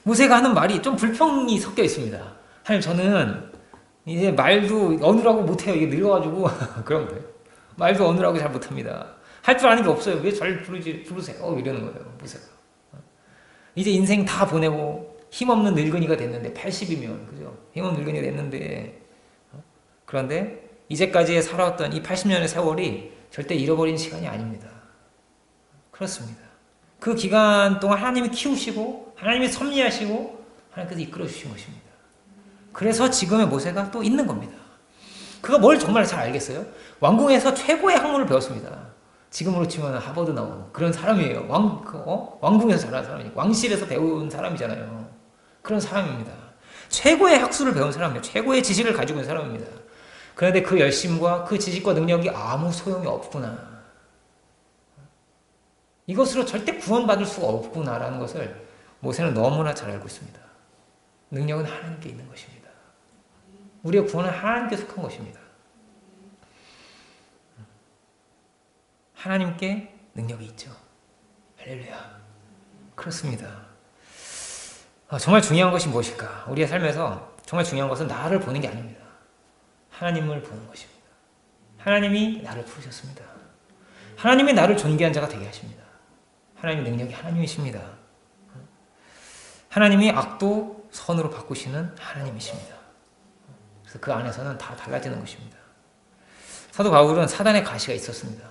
모세가 하는 말이 좀 불평이 섞여 있습니다. 하나님 저는 이제 말도 어느라고 못해요. 이게 늙어가지고 그런 거예요. 말도 어느라고 잘 못합니다. 할 줄 아는 게 없어요. 왜 잘 부르세요? 이러는 거예요. 모세가. 이제 인생 다 보내고 힘없는 늙은이가 됐는데 80이면 그죠? 힘없는 늙은이가 됐는데 그런데 이제까지 살아왔던 이 80년의 세월이 절대 잃어버린 시간이 아닙니다. 그렇습니다. 그 기간 동안 하나님이 키우시고 하나님이 섭리하시고 하나님께서 이끌어 주신 것입니다. 그래서 지금의 모세가 또 있는 겁니다. 그가 뭘 정말 잘 알겠어요? 왕궁에서 최고의 학문을 배웠습니다. 지금으로 치면 하버드 나온 그런 사람이에요. 왕궁에서 자란 사람이니까 왕실에서 배운 사람이잖아요. 그런 사람입니다. 최고의 학술을 배운 사람이에요. 최고의 지식을 가지고 있는 사람입니다. 그런데 그 열심과 그 지식과 능력이 아무 소용이 없구나. 이것으로 절대 구원받을 수가 없구나라는 것을 모세는 너무나 잘 알고 있습니다. 능력은 하나님께 있는 것입니다. 우리의 구원은 하나님께 속한 것입니다. 하나님께 능력이 있죠. 할렐루야. 그렇습니다. 정말 중요한 것이 무엇일까? 우리의 삶에서 정말 중요한 것은 나를 보는 게 아닙니다. 하나님을 보는 것입니다. 하나님이 나를 부르셨습니다. 하나님이 나를 존귀한 자가 되게 하십니다. 하나님의 능력이 하나님이십니다. 하나님이 악도 선으로 바꾸시는 하나님이십니다. 그래서 그 안에서는 다 달라지는 것입니다. 사도 바울은 사단의 가시가 있었습니다.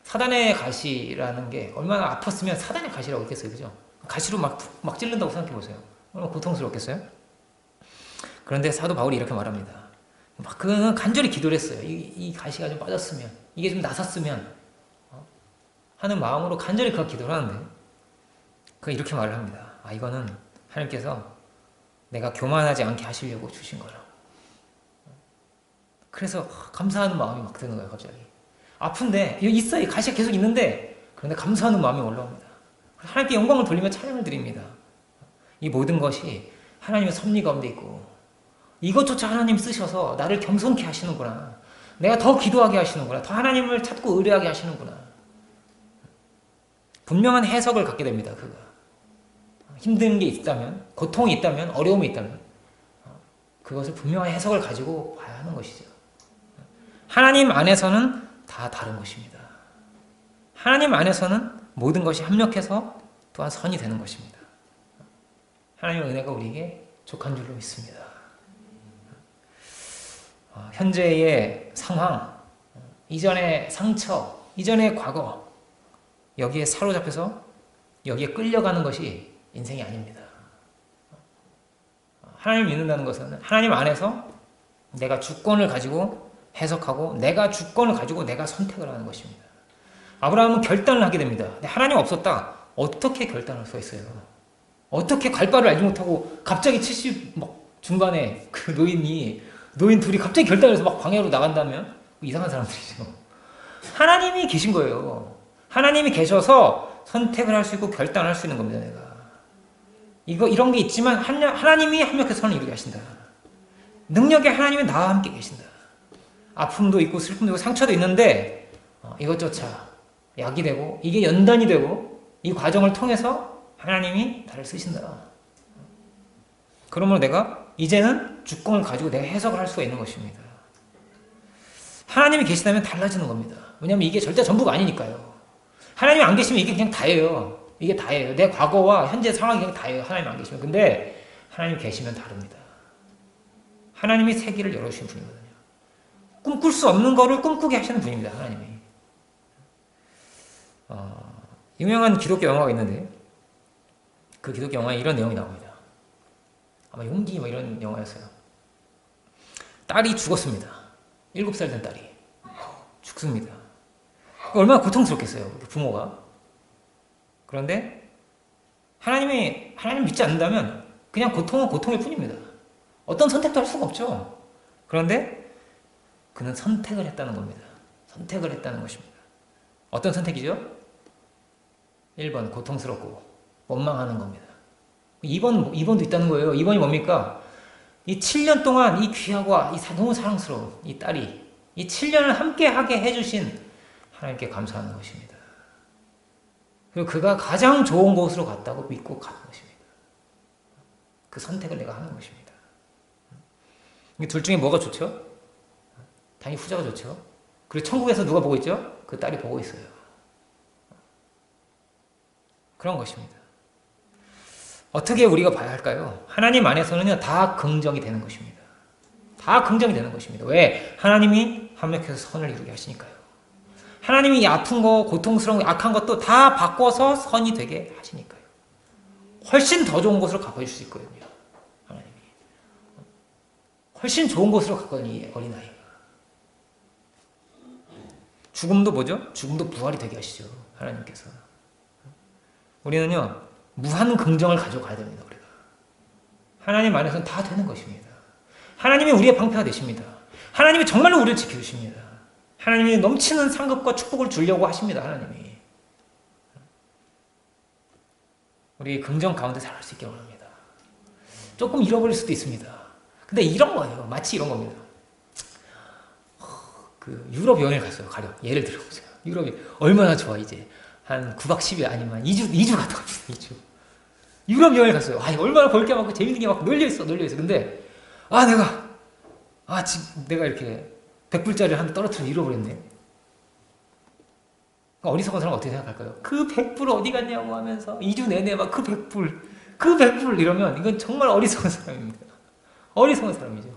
사단의 가시라는 게 얼마나 아팠으면 사단의 가시라고 했겠어요. 그죠? 가시로 막 찔른다고 생각해 보세요. 얼마나 고통스럽겠어요? 그런데 사도 바울이 이렇게 말합니다. 그는 간절히 기도를 했어요. 이 가시가 좀 빠졌으면, 이게 좀 나섰으면 하는 마음으로 간절히 그가 기도를 하는데, 그가 이렇게 말을 합니다. 이거는 하나님께서 내가 교만하지 않게 하시려고 주신 거라고. 그래서 감사하는 마음이 막 드는 거예요. 갑자기 아픈데 있어요. 이 가시가 계속 있는데, 그런데 감사하는 마음이 올라옵니다. 하나님께 영광을 돌리며 찬양을 드립니다. 이 모든 것이 하나님의 섭리 가운데 있고, 이것조차 하나님 쓰셔서 나를 겸손케 하시는구나, 내가 더 기도하게 하시는구나, 더 하나님을 찾고 의뢰하게 하시는구나, 분명한 해석을 갖게 됩니다. 그가 힘든 게 있다면, 고통이 있다면, 어려움이 있다면 그것을 분명한 해석을 가지고 봐야 하는 것이죠. 하나님 안에서는 다 다른 것입니다. 하나님 안에서는 모든 것이 합력해서 또한 선이 되는 것입니다. 하나님의 은혜가 우리에게 족한 줄로 믿습니다. 현재의 상황, 이전의 상처, 이전의 과거, 여기에 사로잡혀서 여기에 끌려가는 것이 인생이 아닙니다. 하나님을 믿는다는 것은 하나님 안에서 내가 주권을 가지고 해석하고, 내가 주권을 가지고 내가 선택을 하는 것입니다. 아브라함은 결단을 하게 됩니다. 근데 하나님 없었다. 어떻게 결단할 수 있어요? 어떻게 갈 바를 알지 못하고 갑자기 70 중반에 그 노인 둘이 갑자기 결단해서 막 광야로 나간다면 이상한 사람들이죠. 하나님이 계신 거예요. 하나님이 계셔서 선택을 할 수 있고 결단할 수 있는 겁니다. 내가 이런 게 있지만 하나님이 합력해서 선을 이루게 하신다. 능력의 하나님이 나와 함께 계신다. 아픔도 있고 슬픔도 있고 상처도 있는데 이것조차 약이 되고, 이게 연단이 되고, 이 과정을 통해서 하나님이 나를 쓰신다. 그러므로 내가 이제는 주권을 가지고 내가 해석을 할 수가 있는 것입니다. 하나님이 계시다면 달라지는 겁니다. 왜냐하면 이게 절대 전부가 아니니까요. 하나님이 안 계시면 이게 그냥 다예요. 이게 다예요. 내 과거와 현재 상황이 그냥 다예요. 하나님이 안 계시면. 근데 하나님이 계시면 다릅니다. 하나님이 세계를 열어주신 분이거든요. 꿈꿀 수 없는 거를 꿈꾸게 하시는 분입니다. 하나님이. 유명한 기독교 영화가 있는데, 그 기독교 영화에 이런 내용이 나옵니다. 아마 용기 이런 영화였어요. 딸이 죽었습니다. 7살 된 딸이 죽습니다. 얼마나 고통스럽겠어요, 부모가. 그런데 하나님 믿지 않는다면 그냥 고통은 고통일 뿐입니다. 어떤 선택도 할 수가 없죠. 그런데 그는 선택을 했다는 겁니다. 선택을 했다는 것입니다. 어떤 선택이죠? 1번 고통스럽고 원망하는 겁니다. 2번도 있다는 거예요. 2번이 뭡니까? 이 7년 동안 이 귀하고 너무 사랑스러운 이 딸이 이 7년을 함께하게 해주신 하나님께 감사하는 것입니다. 그리고 그가 가장 좋은 곳으로 갔다고 믿고 가는 것입니다. 그 선택을 내가 하는 것입니다. 이 둘 중에 뭐가 좋죠? 당연히 후자가 좋죠. 그리고 천국에서 누가 보고 있죠? 그 딸이 보고 있어요. 그런 것입니다. 어떻게 우리가 봐야 할까요? 하나님 안에서는 다 긍정이 되는 것입니다. 다 긍정이 되는 것입니다. 왜? 하나님이 합력해서 선을 이루게 하시니까요. 하나님이 이 아픈 거, 고통스러운 거, 악한 것도 다 바꿔서 선이 되게 하시니까요. 훨씬 더 좋은 곳으로 가보실 수 있거든요. 하나님이. 훨씬 좋은 곳으로 갔거든요, 이 어린아이가. 죽음도 뭐죠? 죽음도 부활이 되게 하시죠. 하나님께서. 우리는요, 무한 긍정을 가져가야 됩니다. 우리가. 하나님 안에서는 다 되는 것입니다. 하나님이 우리의 방패가 되십니다. 하나님이 정말로 우리를 지켜주십니다. 하나님이 넘치는 상급과 축복을 주려고 하십니다. 하나님이. 우리 긍정 가운데 살아갈 수 있게 원합니다. 조금 잃어버릴 수도 있습니다. 근데 이런 거예요. 마치 이런 겁니다. 그 유럽 여행을 갔어요. 가령 예를 들어보세요. 유럽이 얼마나 좋아 이제 한 9박 10일 아니면 2주 갔다 갑시다. 2주. 유럽 여행을 갔어요. 아, 얼마나 볼 게 많고 재밌는 게 많고 널려있어. 근데 내가 이렇게 100불짜리 한 대 떨어뜨려 잃어버렸네. 어리석은 사람은 어떻게 생각할까요? 그 100불 어디 갔냐고 하면서 2주 내내 막 그 100불 이러면 이건 정말 어리석은 사람입니다. 어리석은 사람이죠.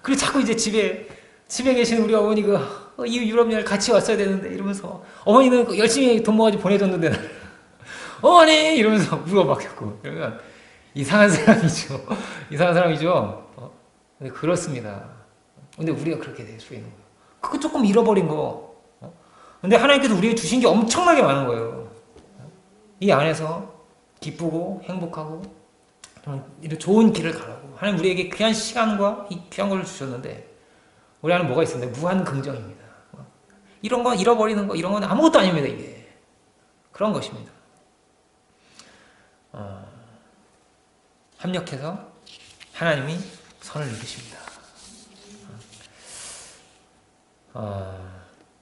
그리고 자꾸 이제 집에 계신 우리 어머니가 이 유럽 여행 같이 왔어야 되는데 이러면서 어머니는 열심히 돈 모아서 보내줬는데 어머니 이러면서 물어봤겠고 그러면 이상한 사람이죠. 이상한 사람이죠. 근데 그렇습니다. 근데 우리가 그렇게 될 수 있는 거예요. 그거 조금 잃어버린 거. 근데 하나님께서 우리에게 주신 게 엄청나게 많은 거예요. 이 안에서 기쁘고 행복하고 이런 좋은 길을 가라고 하나님 우리에게 귀한 시간과 이 귀한 걸 주셨는데 우리 안에 뭐가 있었는데 무한 긍정입니다. 이런 거 잃어버리는 거 이런 건 아무것도 아닙니다. 이게 그런 것입니다. 합력해서 하나님이 선을 이루십니다.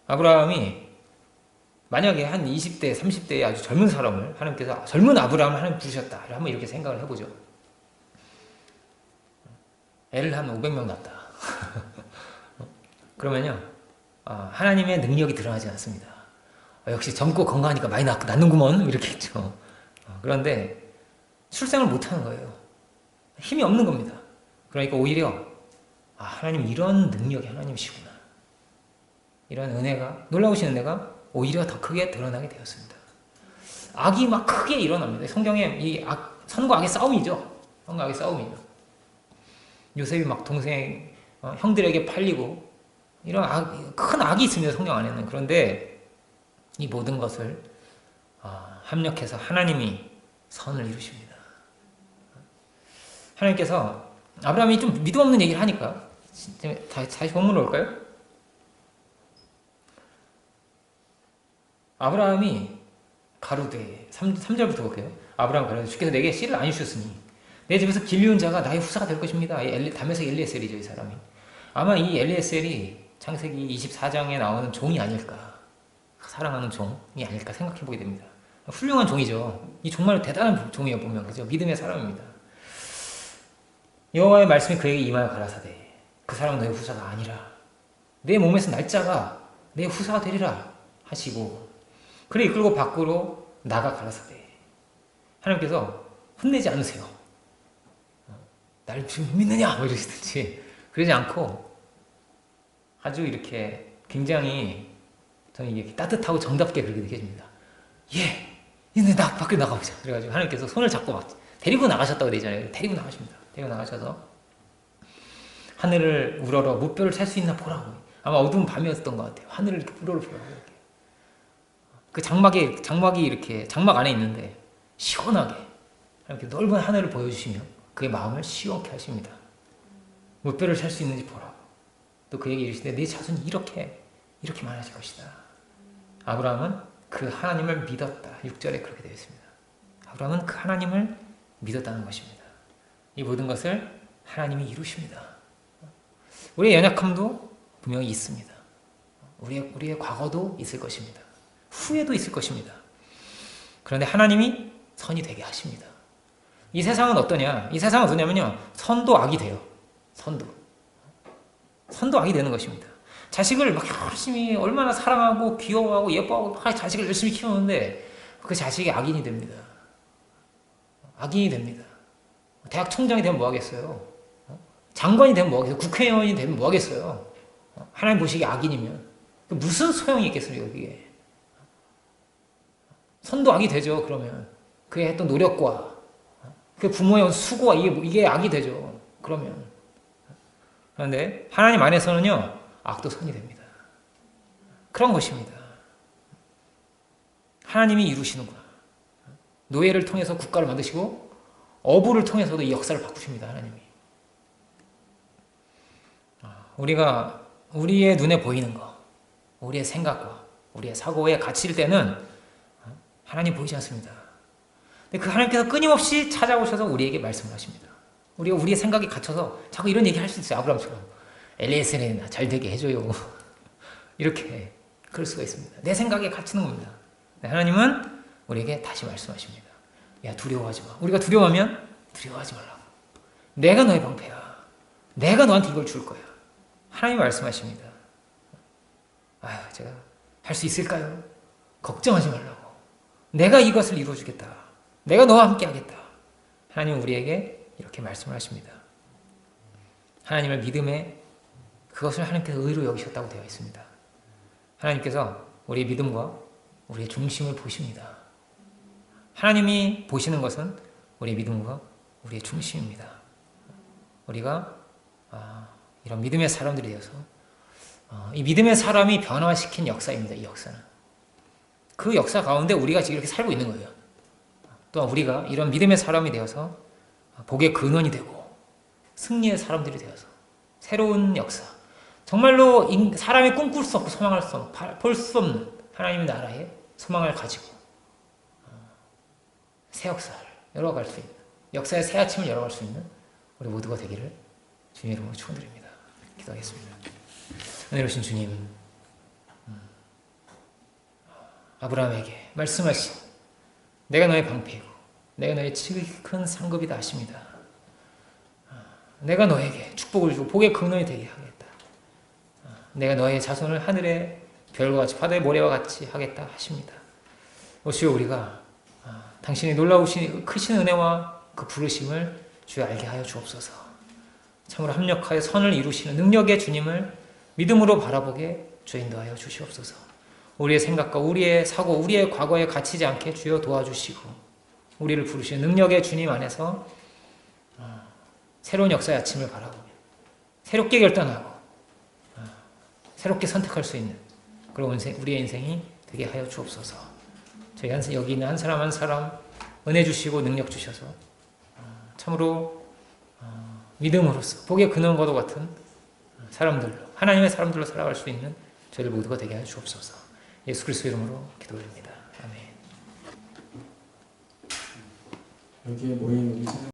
아브라함이 만약에 한 20대, 30대의 아주 젊은 사람을 하나님께서 젊은 아브라함을 하나님 부르셨다. 한번 이렇게 생각을 해보죠. 애를 한 500명 낳았다. 그러면요, 하나님의 능력이 드러나지 않습니다. 역시 젊고 건강하니까 많이 낳는구먼 이렇게 했죠. 그런데 출생을 못하는 거예요. 힘이 없는 겁니다. 그러니까 오히려 하나님 이런 능력이 하나님이시구나. 이런 은혜가 놀라우신 은혜가 오히려 더 크게 드러나게 되었습니다. 악이 막 크게 일어납니다. 성경에 이 선과 악의 싸움이죠. 선과 악의 싸움이죠. 요셉이 막 동생 형들에게 팔리고 이런 큰 악이 있습니다. 성경 안에는. 그런데 이 모든 것을 합력해서 하나님이 선을 이루십니다. 하나님께서 아브라함이 좀 믿음 없는 얘기를 하니까 다시 본문으로 올까요? 아브라함이 가로되 3절부터 볼게요. 아브라함 가로되 주께서 내게 씨를 안 주셨으니 내 집에서 길리운 자가 나의 후사가 될 것입니다. 다메섹 엘리에셀이죠. 이 사람이. 아마 이 엘리에셀이 창세기 24장에 나오는 종이 아닐까. 사랑하는 종이 아닐까 생각해보게 됩니다. 훌륭한 종이죠. 이 정말 대단한 종이에요. 보면 그죠? 믿음의 사람입니다. 여호와의 말씀이 그에게 임하여 가라사대 그 사람은 너의 후사가 아니라 내 몸에서 날짜가 내 후사가 되리라 하시고 그래 이끌고 밖으로 나가 가라사대 하나님께서 혼내지 않으세요. 날 지금 믿느냐 뭐 이러시든지 그러지 않고 아주 이렇게 굉장히 저는 이게 따뜻하고 정답게 그렇게 느껴집니다. 이제 밖에 나가보자. 그래가지고 하나님께서 손을 잡고 막 데리고 나가셨다고 되잖아요. 데리고 나가십니다. 데리고 나가셔서 하늘을 우러러 무뼈를 살 수 있나 보라고. 아마 어두운 밤이었던 것 같아요. 하늘을 이렇게 우러러 보라고. 그 장막이 이렇게 장막 안에 있는데 시원하게 이렇게 넓은 하늘을 보여주시면 그의 마음을 시원케 하십니다. 무뼈를 살 수 있는지 보라고. 또 그에게 이르시되 네 자손이 이렇게 많아질 것이다. 아브라함은 그 하나님을 믿었다. 6절에 그렇게 되어 있습니다. 아브라함은 그 하나님을 믿었다는 것입니다. 이 모든 것을 하나님이 이루십니다. 우리의 연약함도 분명히 있습니다. 우리의 과거도 있을 것입니다. 후회도 있을 것입니다. 그런데 하나님이 선이 되게 하십니다. 이 세상은 어떠냐? 이 세상은 어떠냐면요. 선도 악이 돼요. 선도 악이 되는 것입니다. 자식을 막 열심히 얼마나 사랑하고 귀여워하고 예뻐하고 막 자식을 열심히 키우는데 그 자식이 악인이 됩니다. 악인이 됩니다. 대학 총장이 되면 뭐 하겠어요? 장관이 되면 뭐 하겠어요? 국회의원이 되면 뭐 하겠어요? 하나님 보시기에 악인이면 무슨 소용이 있겠습니까? 그게 선도 악이 되죠. 그러면 그의 했던 노력과 그 부모의 수고와 이게 악이 되죠. 그러면 그런데 하나님 안에서는요 악도 선이 됩니다. 그런 것입니다. 하나님이 이루시는구나. 노예를 통해서 국가를 만드시고 어부를 통해서도 이 역사를 바꾸십니다. 하나님이. 우리가 우리의 눈에 보이는 거, 우리의 생각과 우리의 사고에 갇힐 때는 하나님 보이지 않습니다. 그 하나님께서 끊임없이 찾아오셔서 우리에게 말씀을 하십니다. 우리가 우리의 생각에 갇혀서 자꾸 이런 얘기 할 수 있어요. 아브라함처럼. 엘리에셀에 잘 되게 해줘요. 이렇게 그럴 수가 있습니다. 내 생각에 갇히는 겁니다. 하나님은 우리에게 다시 말씀하십니다. 야, 두려워하지 마. 우리가 두려워하면 두려워하지 말라고. 내가 너의 방패야. 내가 너한테 이걸 줄 거야. 하나님이 말씀하십니다. 아유, 제가 할 수 있을까요? 걱정하지 말라고. 내가 이것을 이루어주겠다. 내가 너와 함께 하겠다. 하나님은 우리에게 이렇게 말씀을 하십니다. 하나님을 믿음에 그것을 하나님께서 의로 여기셨다고 되어 있습니다. 하나님께서 우리의 믿음과 우리의 중심을 보십니다. 하나님이 보시는 것은 우리의 믿음과 우리의 중심입니다. 우리가 이런 믿음의 사람들이 되어서 이 믿음의 사람이 변화시킨 역사입니다. 이 역사는. 그 역사 가운데 우리가 지금 이렇게 살고 있는 거예요. 또한 우리가 이런 믿음의 사람이 되어서 복의 근원이 되고 승리의 사람들이 되어서 새로운 역사, 정말로 사람이 꿈꿀 수 없고 소망할 수 없는, 볼 수 없는 하나님의 나라에 소망을 가지고 새 역사를 열어갈 수 있는, 역사의 새 아침을 열어갈 수 있는 우리 모두가 되기를 주님의 이름으로 축원드립니다. 기도하겠습니다. 은혜로우신 주님, 아브라함에게 말씀하신 내가 너의 방패이고 내가 너의 지극히 큰 상급이다 하십니다. 내가 너에게 축복을 주고 복의 근원이 되게 하겠다. 내가 너의 자손을 하늘의 별과 같이 바다의 모래와 같이 하겠다 하십니다. 주여, 우리가 당신의 놀라우신 크신 은혜와 그 부르심을 주여 알게 하여 주옵소서. 참으로 합력하여 선을 이루시는 능력의 주님을 믿음으로 바라보게 주여 인도하여 주시옵소서. 우리의 생각과 우리의 사고, 우리의 과거에 갇히지 않게 주여 도와주시고 우리를 부르시는 능력의 주님 안에서 새로운 역사의 아침을 바라보며 새롭게 결단하고 새롭게 선택할 수 있는 그런 우리의 인생이 되게 하여 주옵소서. 저희 여기 있는 한 사람 한 사람 은혜 주시고 능력 주셔서 참으로 믿음으로써 복의 근원과도 같은 사람들로, 하나님의 사람들로 살아갈 수 있는 저희들 모두가 되게 하여 주옵소서. 예수 그리스도 이름으로 기도드립니다. 아멘. 여기에 모인 우리